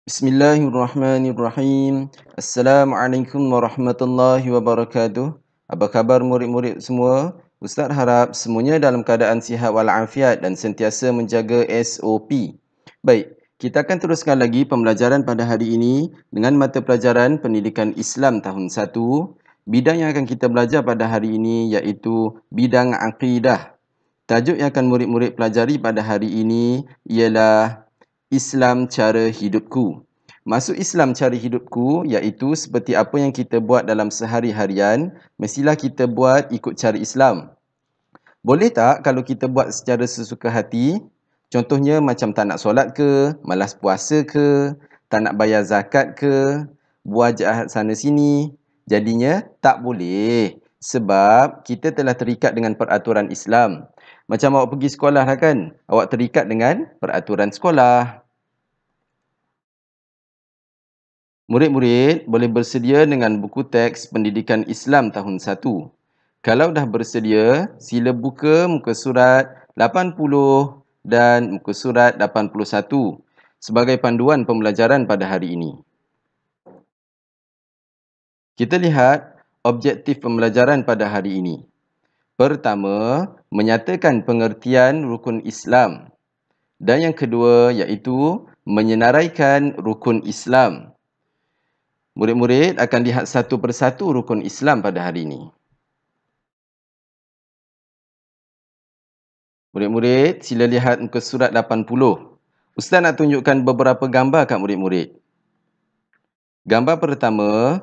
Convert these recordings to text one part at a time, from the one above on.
Bismillahirrahmanirrahim. Assalamualaikum warahmatullahi wabarakatuh. Apa khabar murid-murid semua? Ustaz harap semuanya dalam keadaan sihat walafiat dan sentiasa menjaga SOP. Baik, kita akan teruskan lagi pembelajaran pada hari ini dengan mata pelajaran Pendidikan Islam tahun 1. Bidang yang akan kita belajar pada hari ini iaitu bidang akidah. Tajuk yang akan murid-murid pelajari pada hari ini ialah Islam cara hidupku. Maksud Islam cara hidupku iaitu seperti apa yang kita buat dalam sehari-harian, mestilah kita buat ikut cara Islam. Boleh tak kalau kita buat secara sesuka hati? Contohnya macam tak nak solat ke, malas puasa ke, tak nak bayar zakat ke, buat jahat sana sini. Jadinya tak boleh sebab kita telah terikat dengan peraturan Islam. Macam awak pergi sekolah lah kan? Awak terikat dengan peraturan sekolah. Murid-murid boleh bersedia dengan buku teks Pendidikan Islam tahun 1. Kalau dah bersedia, sila buka muka surat 80 dan muka surat 81 sebagai panduan pembelajaran pada hari ini. Kita lihat objektif pembelajaran pada hari ini. Pertama, menyatakan pengertian rukun Islam. Dan yang kedua iaitu menyenaraikan rukun Islam. Murid-murid akan lihat satu persatu rukun Islam pada hari ini. Murid-murid, sila lihat muka surat 80. Ustaz nak tunjukkan beberapa gambar kat murid-murid. Gambar pertama,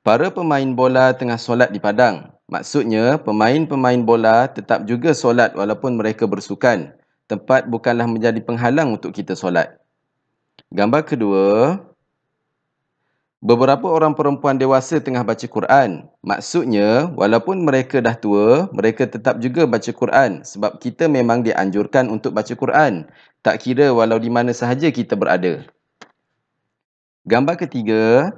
para pemain bola tengah solat di padang. Maksudnya, pemain-pemain bola tetap juga solat walaupun mereka bersukan. Tempat bukanlah menjadi penghalang untuk kita solat. Gambar kedua, beberapa orang perempuan dewasa tengah baca Quran. Maksudnya, walaupun mereka dah tua, mereka tetap juga baca Quran. Sebab kita memang dianjurkan untuk baca Quran. Tak kira walau di mana sahaja kita berada. Gambar ketiga,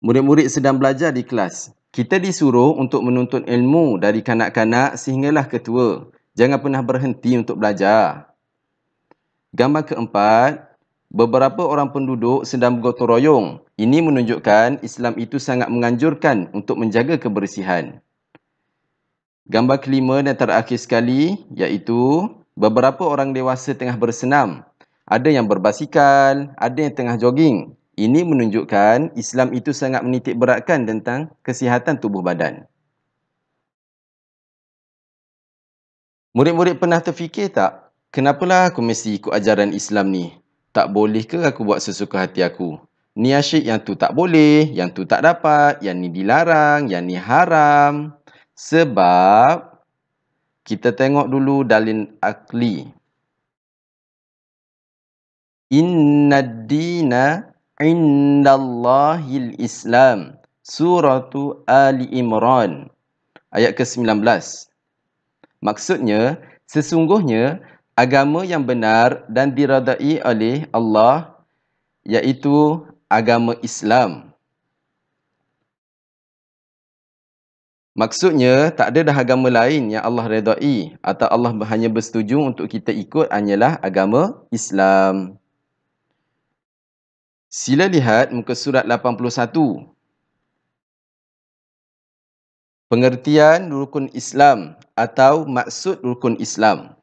murid-murid sedang belajar di kelas. Kita disuruh untuk menuntut ilmu dari kanak-kanak sehinggalah ke tua. Jangan pernah berhenti untuk belajar. Gambar keempat, beberapa orang penduduk sedang bergotong royong. Ini menunjukkan Islam itu sangat menganjurkan untuk menjaga kebersihan. Gambar kelima dan terakhir sekali iaitu beberapa orang dewasa tengah bersenam. Ada yang berbasikal, ada yang tengah jogging. Ini menunjukkan Islam itu sangat menitik beratkan tentang kesihatan tubuh badan. Murid-murid pernah terfikir tak? Kenapalah aku mesti ikut ajaran Islam ni? Tak boleh ke aku buat sesuka hati aku? Ni asyik, yang tu tak boleh, yang tu tak dapat, yang ni dilarang, yang ni haram. Sebab kita tengok dulu dalil akli. Innad dina indallahil Islam. Suratu Ali Imran. Ayat ke-19. Maksudnya, sesungguhnya agama yang benar dan diredai oleh Allah iaitu agama Islam. Maksudnya, tak ada dah agama lain yang Allah redai atau Allah hanya bersetuju untuk kita ikut hanyalah agama Islam. Sila lihat muka surat 81. Pengertian rukun Islam atau maksud rukun Islam.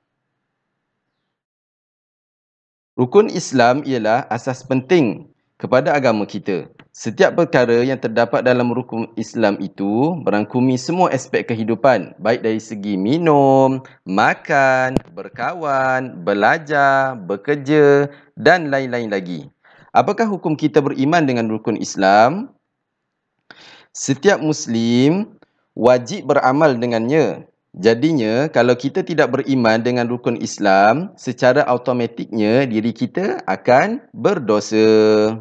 Rukun Islam ialah asas penting kepada agama kita. Setiap perkara yang terdapat dalam rukun Islam itu merangkumi semua aspek kehidupan, baik dari segi minum, makan, berkawan, belajar, bekerja dan lain-lain lagi. Apakah hukum kita beriman dengan rukun Islam? Setiap Muslim wajib beramal dengannya. Jadinya, kalau kita tidak beriman dengan rukun Islam, secara automatiknya diri kita akan berdosa.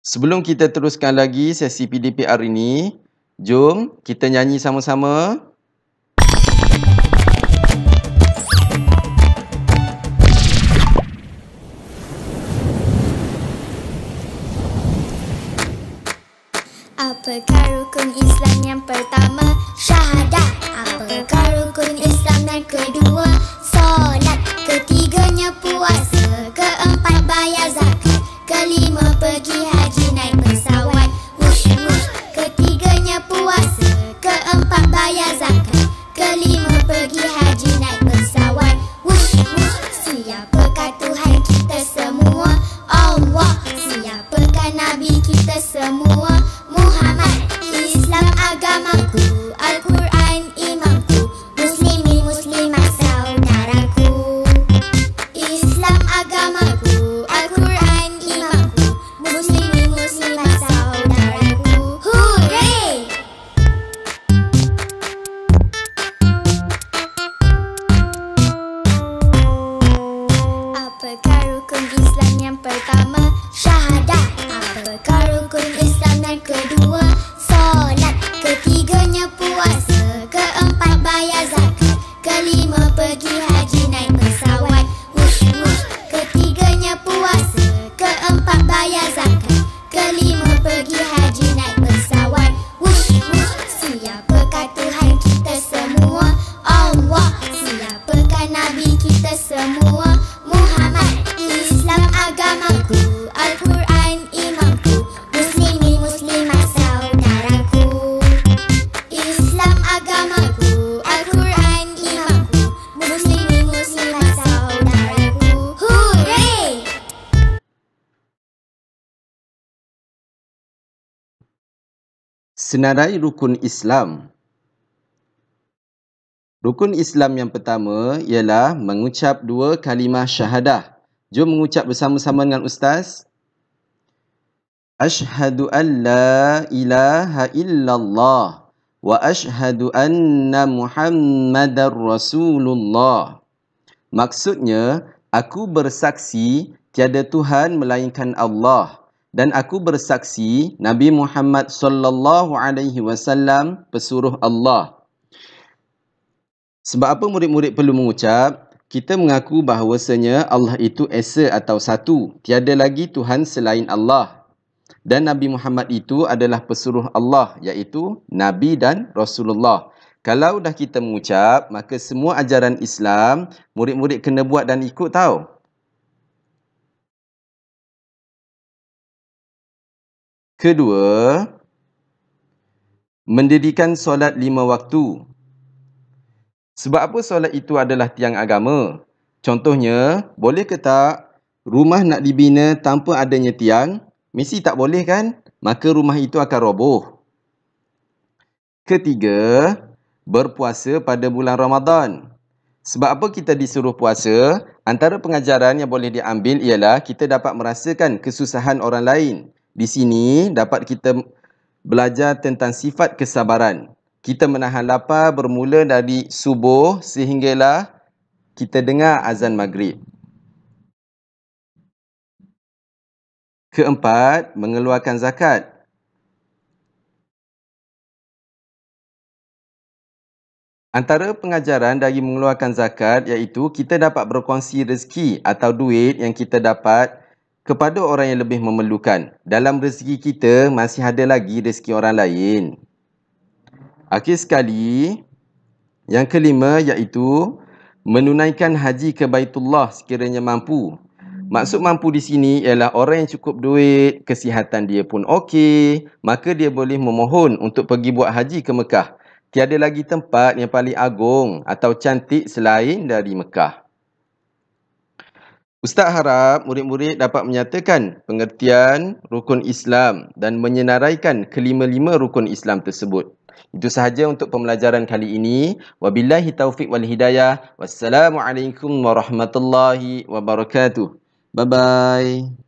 Sebelum kita teruskan lagi sesi PDPR ini, jom kita nyanyi sama-sama. Apakah rukun Islam yang pertama? Syahadat. Apakah rukun Islam yang kedua? pergi haji naik pesawat. Wush wush. Ketiganya puasa, keempat bayar zakat, kelima pergi haji naik pesawat. Wush wush. Siapakah Tuhan kita semua? Allah. Siapakah Nabi kita semua? Muhammad. Islam agamaku, Al-Quran imamku, Muslimi muslimat saudaraku. Islam agamaku, Al-Quran imamku, Muslimi muslimat saudaraku. Hooray! Senarai rukun Islam. Rukun Islam yang pertama ialah mengucap 2 kalimah syahadah. Jom mengucap bersama-sama dengan Ustaz. Ashhadu an la ilaha illallah wa ashhadu anna Muhammadar Rasulullah. Maksudnya, aku bersaksi tiada Tuhan melainkan Allah dan aku bersaksi Nabi Muhammad sallallahu alaihi wasallam pesuruh Allah. Sebab apa murid-murid perlu mengucap? Kita mengaku bahawasanya Allah itu esa atau satu. Tiada lagi Tuhan selain Allah. Dan Nabi Muhammad itu adalah pesuruh Allah, iaitu Nabi dan Rasulullah. Kalau dah kita mengucap, maka semua ajaran Islam, murid-murid kena buat dan ikut tahu. Kedua, mendirikan solat 5 waktu. Sebab apa solat itu adalah tiang agama? Contohnya, boleh ke tak rumah nak dibina tanpa adanya tiang? Mesti tak boleh kan? Maka rumah itu akan roboh. Ketiga, berpuasa pada bulan Ramadan. Sebab apa kita disuruh puasa? Antara pengajaran yang boleh diambil ialah kita dapat merasakan kesusahan orang lain. Di sini dapat kita belajar tentang sifat kesabaran. Kita menahan lapar bermula dari subuh sehinggalah kita dengar azan maghrib. Keempat, mengeluarkan zakat. Antara pengajaran dari mengeluarkan zakat iaitu kita dapat berkongsi rezeki atau duit yang kita dapat kepada orang yang lebih memerlukan. Dalam rezeki kita masih ada lagi rezeki orang lain. Akhir sekali, yang kelima iaitu menunaikan haji ke Baitullah sekiranya mampu. Maksud mampu di sini ialah orang yang cukup duit, kesihatan dia pun okey, maka dia boleh memohon untuk pergi buat haji ke Mekah. Tiada lagi tempat yang paling agung atau cantik selain dari Mekah. Ustaz harap murid-murid dapat menyatakan pengertian rukun Islam dan menyenaraikan kelima-lima rukun Islam tersebut. Itu sahaja untuk pembelajaran kali ini. Wabillahi taufiq wal hidayah. Wassalamualaikum warahmatullahi wabarakatuh. Bye-bye.